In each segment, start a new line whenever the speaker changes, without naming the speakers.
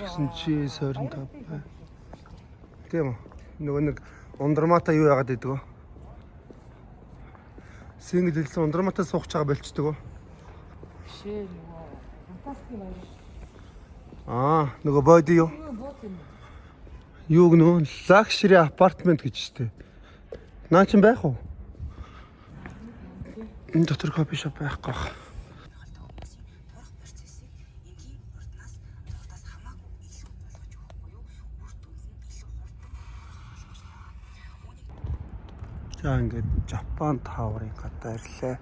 гэсэн чи 25 бай. Тийм үү? Нөгөө нэг ундрмаата юу яагаад идэг вэ? Сингл хэлсэн ундрмаата сууж байгаа болчдөг үү?
Биш ээ нөгөө фантастик баяр.
Нөгөө боди юу? Юу гэнэ? Лакшери апартмент гэж штэ. Наа чин байх уу? Энэ дотор кофе шоп байхгүй. За ингээд Жапон тааврын гадаа ирлээ.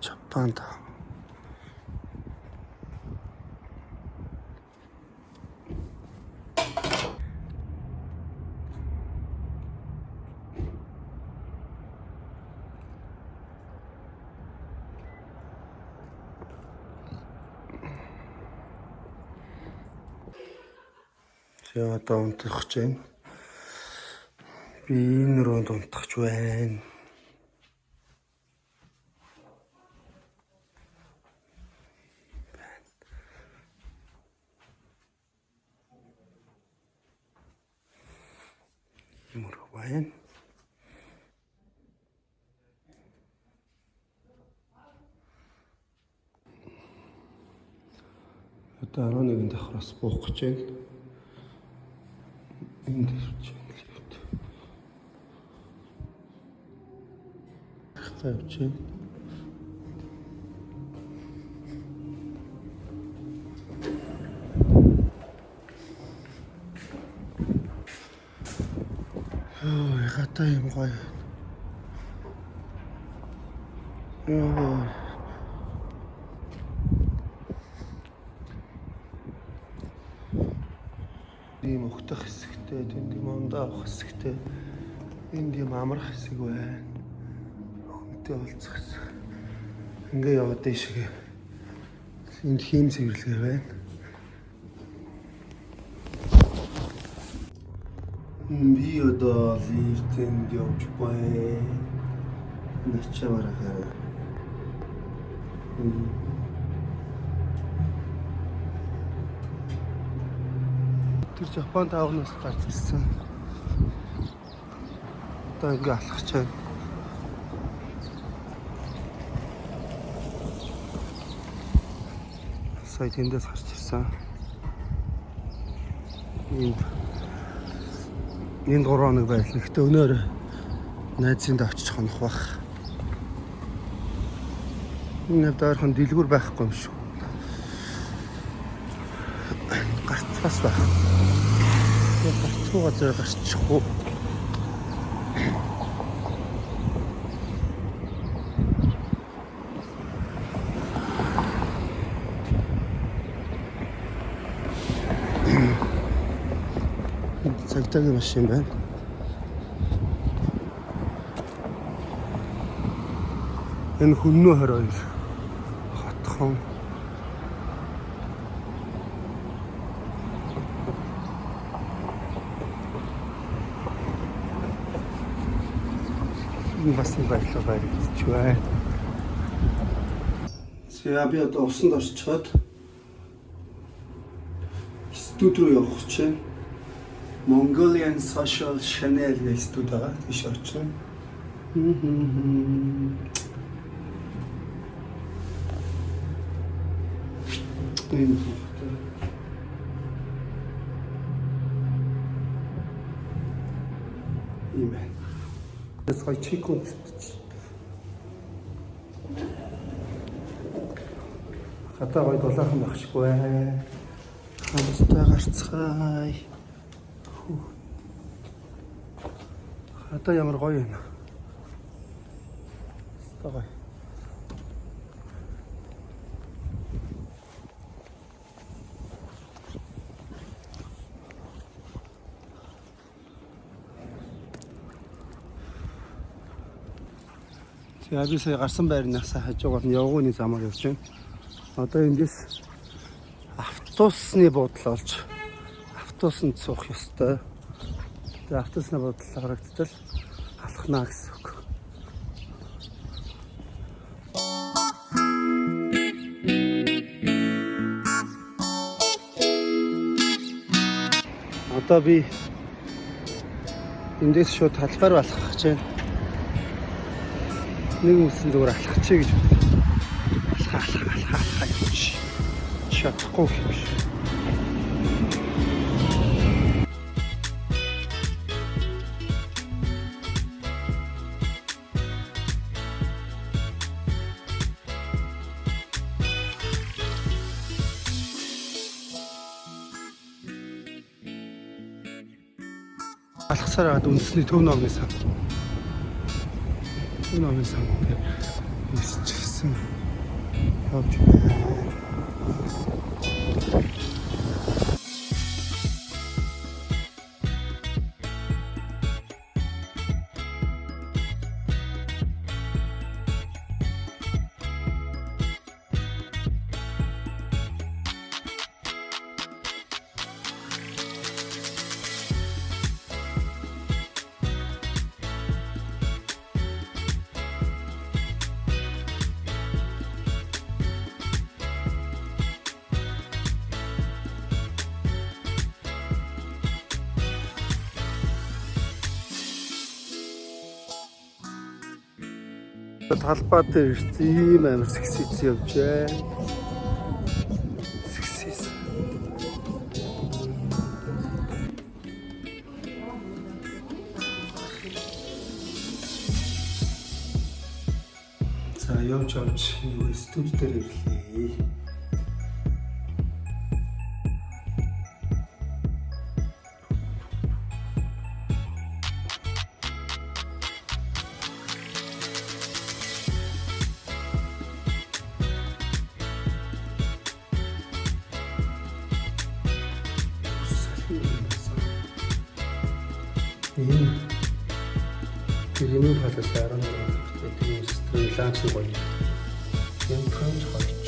Жапон таав. За одоо унтах гэж байна. Би энэ рүү унтахч байна. Ямар байна? Одоо 11 давхраас буух гэж байна. Энд ирж байна. Тавьж байна. Ой, хата юм гоё. Ийм өгтөх хэсэгтэй, тэнд юм ондоо авах хэсэгтэй. Энд юм амрах хэсэг байна. Хүнтэй уулзах хэсэг. Ингээ яваад дэшгээ. Энд хийм цэвэрлэгээ байна. Би одоо лифтэнд явж байна. Начавараа. Тэр Жапон таавнаас гарч ирсэн. Одоо ингээ алхах гэж байна. Сая тэндээс гарч ирсэн. Энд 3 хоног байлаа. Гэхдээ өнөөр найзынд очиж хонох бах. Энэ дээрхэн дэлгүүр байхгүй юм шүү. Гарцгаас байх. Гарцгүй газар гарчих уу? Цагтаагийн машин байна. Энэ Хүннүү 22 хотхон. Энэ бас нэг баялаг байж байна. За би одоо усанд орчоод студ руу явах гэж байна. Mongolian Social Channel гэх студ байгаа. Тийш очно. Ийм. Тэс гой чикун ч. Хата гой дулаахан багшгүй. Хамтдаа гарцгаая. Хата ямар гоё юм. Стагай. За би сая гарсан байрнаас хажуугаар нь явгууны замаар явж байна. Одоо эндээс автобусны буудлаа олж автобусанд суух ёстой. Тэгээ автобусны буудлаа харагдтал алхнаа гэсэн үг. Одоо би эндээс шууд талбайр алхах гэж байна. Нэг үсэн зүгээр алхах чий гэж бодлоо. Алхах гэж чадахгүй юм биш. Алхасаар аваад үндэсний төв номын сан. Төв номын сан дээр нисчихсэн. Явж байна. Талбай дээр ийм амар сексиц явж байна. Сексиц. За явж нэг студид дээр ирлээ. Тэрний талаас аран тийм стреллаач гоё. Юм томч хойч.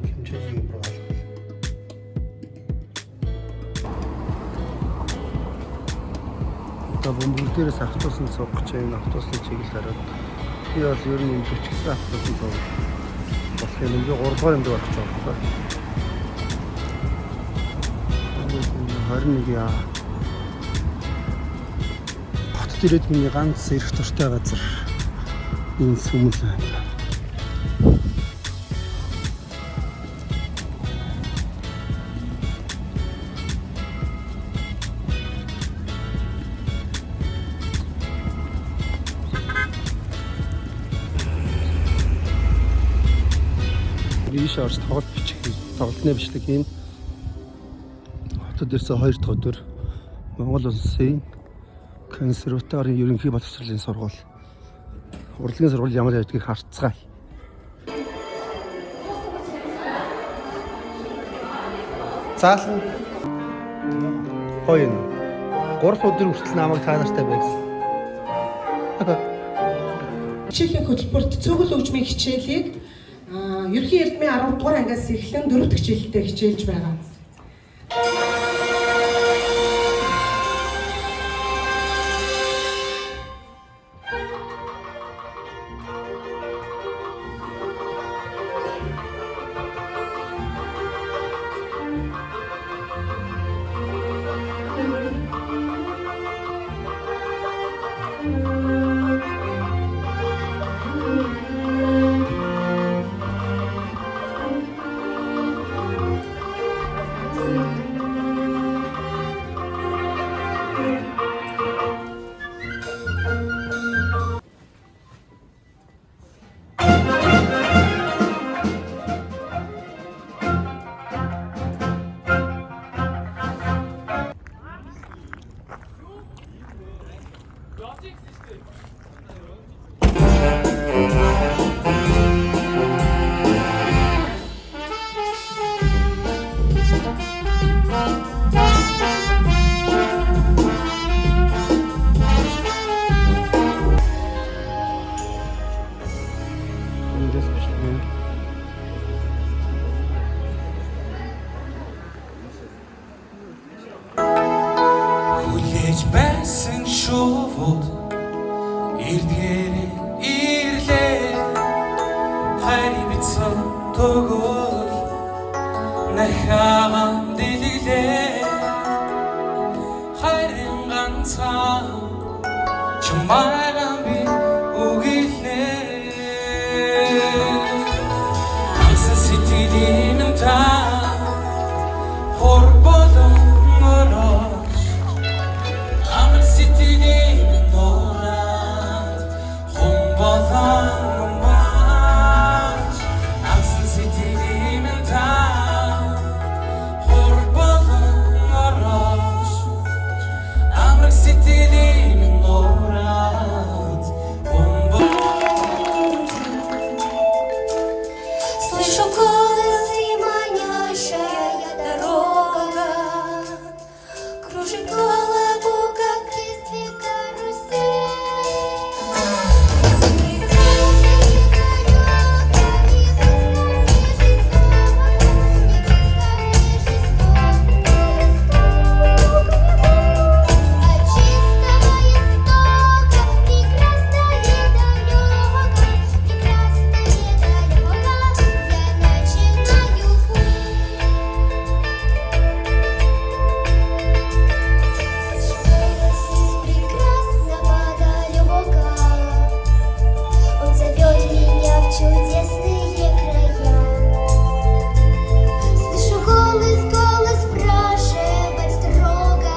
Хэмжээний проал. Одоо бөмбөр дээрээс автобусанд суух гэж байна. Автобусны чиглэл хараад би бол ер нь өчигсөн автобусанд суух. Болохоор энэ 3 дугаар юм дээр очиж байгаа. 21 яа. Хотод ирээд миний ганц эрх төртэй газар энэ сүмэл байна. Ийш орж тоглолтны бичлэг хийн. Хотод ирсэн 2 дахь өдөр Монгол улсын консерваторийн ерөнхий боловсролын сургууль. Урлагийн сургууль ямар байдгийг харцгаая. Заална. Хойно. 3 өдөр хүртэл намайг та нартай байсан.
Хичээлийн хөтөлбөрт цөөхөл хөгжмийн хичээлийг ерөнхий эрдмийн 10 дугаар ангиас эхлэн 4 дахь жилдээ хичээлж байгаа.
Байсан шувууд эрдгээрээ ирлээ хайр бицэн тогол Яхан дэлгэлээ хайрын ганцхан чамайган би үгэлээ Асан сэтгэлийн та хор болон ороош Амар сэтгэлийн нораад хум болон маш Асан сэтгэлийн та хор болон ороош Амар сэтгэлийн нораад хум болон
Слышу голос и манящая дорога Кружит голову, как в детстве чудесные края. Слышу голос спрашивать строго.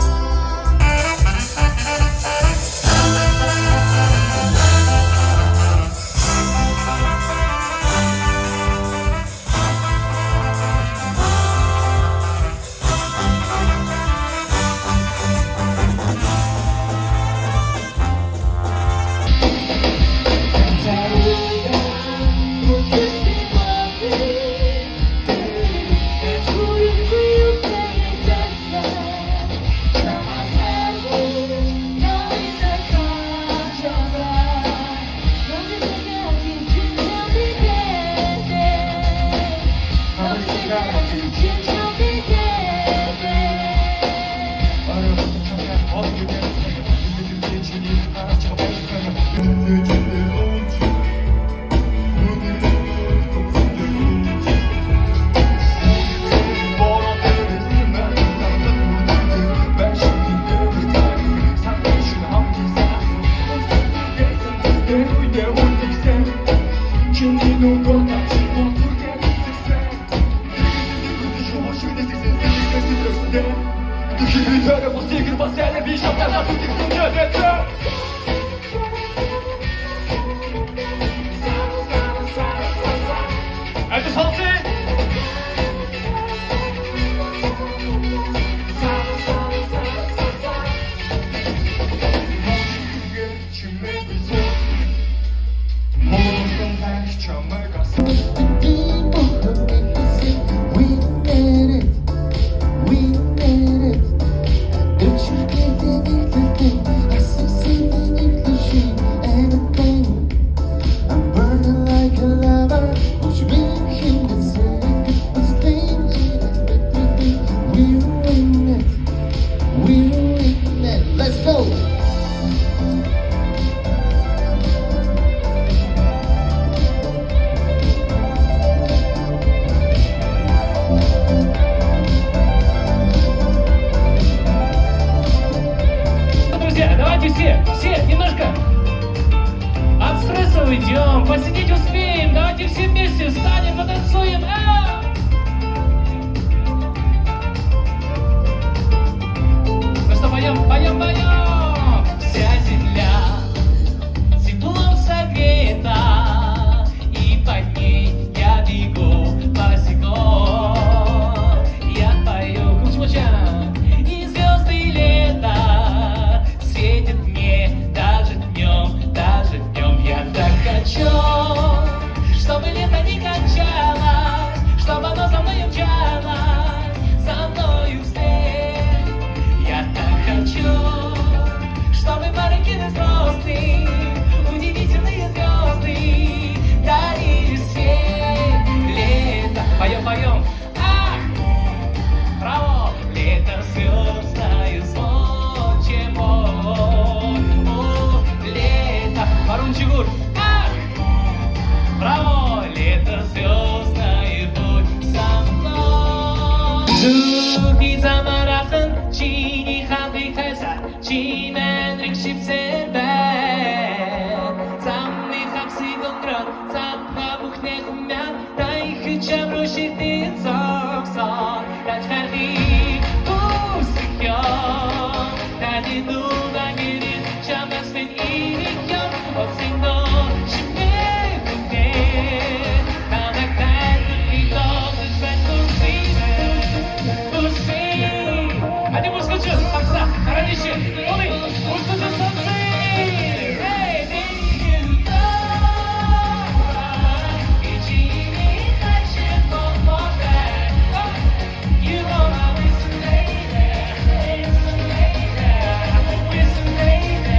I see
Чимэн рикшипсэр бай Замны хапсыг өнгөрөөд Цапха бүхнээ хүмян Та их чамруу ширтийн цогсон Рач хархийг хүсэх ён Надын нүгэн гэрийн чамаас минь ирэх ён Осын доо шимээ бүхнээ Намайг тайлбар хийдогч байна хүсэмэ Один мускачу, такса, раньше, оми, мускачу самсы. Эй, нигда, ничего хочу помогать. You know I listen lady.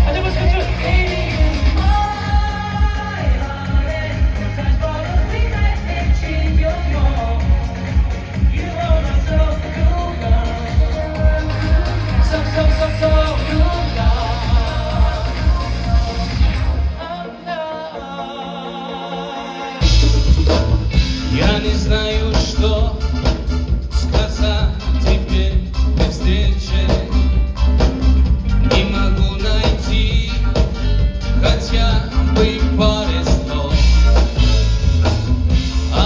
Один мускачу, эй. Я не знаю, что сказать тебе при встрече. Не могу найти хотя бы пару слов.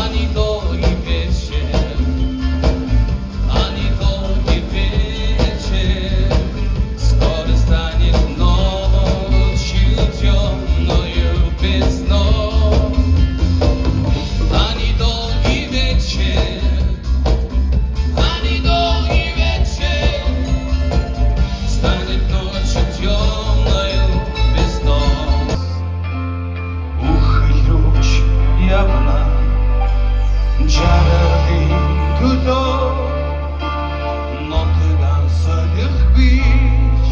Они долгий вечер, они долгий вечер. Скоро станет ночью темною без снов. Они долгий вечер, станет ночью темною без снов. Ухилюч явна, жаргын төлөө нотган солих бич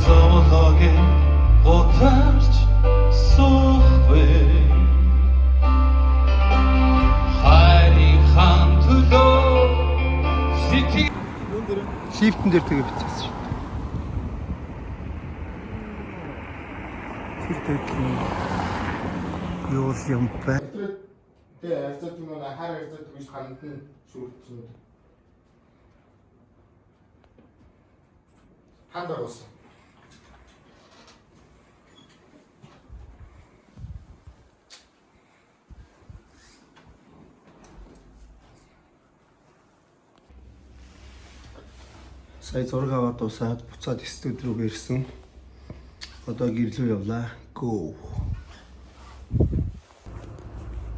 зовлогийн готарч сухвэ хайрын төлөө сэтг
Лифтэн дээр тэгээ бицсэн шүү. Тэр төдний юу юм бэ?
Тэгээ ажил юм аа хар ажил гэж ханд нь шүүрчнүүд. Хандаа уусан.
Сая зураг аваад дуусаад буцаад студи руу ирсэн. Одоо гэрлүү явлаа. Go.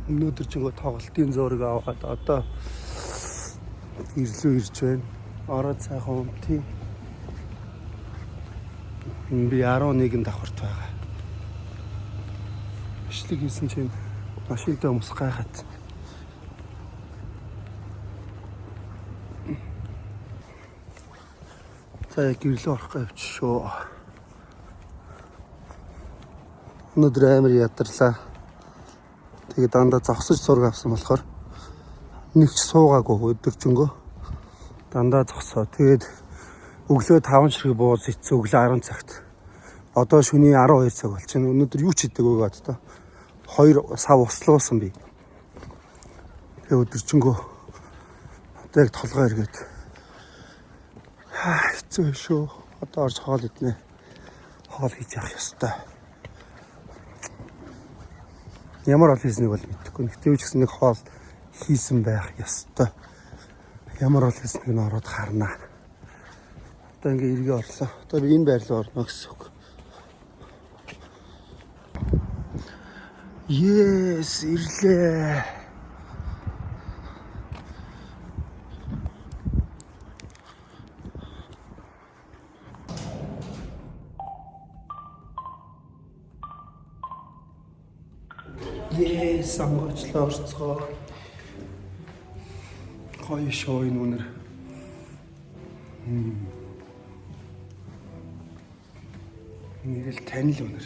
Өнөөдөр ч нөгөө тоглолтын зураг аваад одоо гэрлүү ирж байна. Ороод сайхан унтъя. Би 11-нд давхарт байгаа. Бичлэг хийсэн чинь машинтай хүмүүс гайхаад. За гэрлөө орох гэж шүү. Өнөөдөр амар ядарлаа. Тэгээ дандаа зогсож зураг авсан болохоор нэг ч суугаагүй өдөржингөө. Дандаа зогсоо. Тэгээд өглөө 5 ширхэг бууз ицсэн өглөө 10 цагт. Одоо шөнийн 12 цаг болчихно. Өнөөдөр юу ч хийдэг өгөөд та. 2 сав услуулсан би. Тэгээ өдөржингөө одоо яг толгой эргээд хэцүү шүү. Одоо орж хоол иднэ. Хоол хийж явах ёстой. Ямар хоол хийснийг бол мэдэхгүй. Тэгтээ ч гэсэн нэг хоол хийсэн байх ёстой. Ямар хоол хийснийг нь ороод харна. Одоо ингээ эргээ орлоо. Одоо би энэ байр руу орно гэсэн үг. Yes, ирлээ. Сонгочлоо орцгоо. Гоё шоу энэ үнэр. Нэрэл танил үнэр.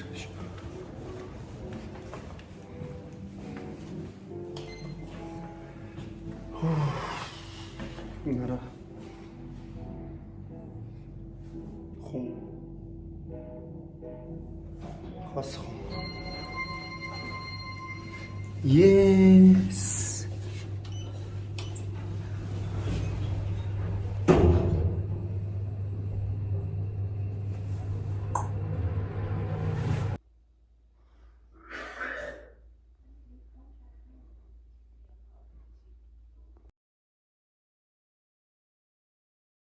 Нара. Хом. Хас хом. Yes.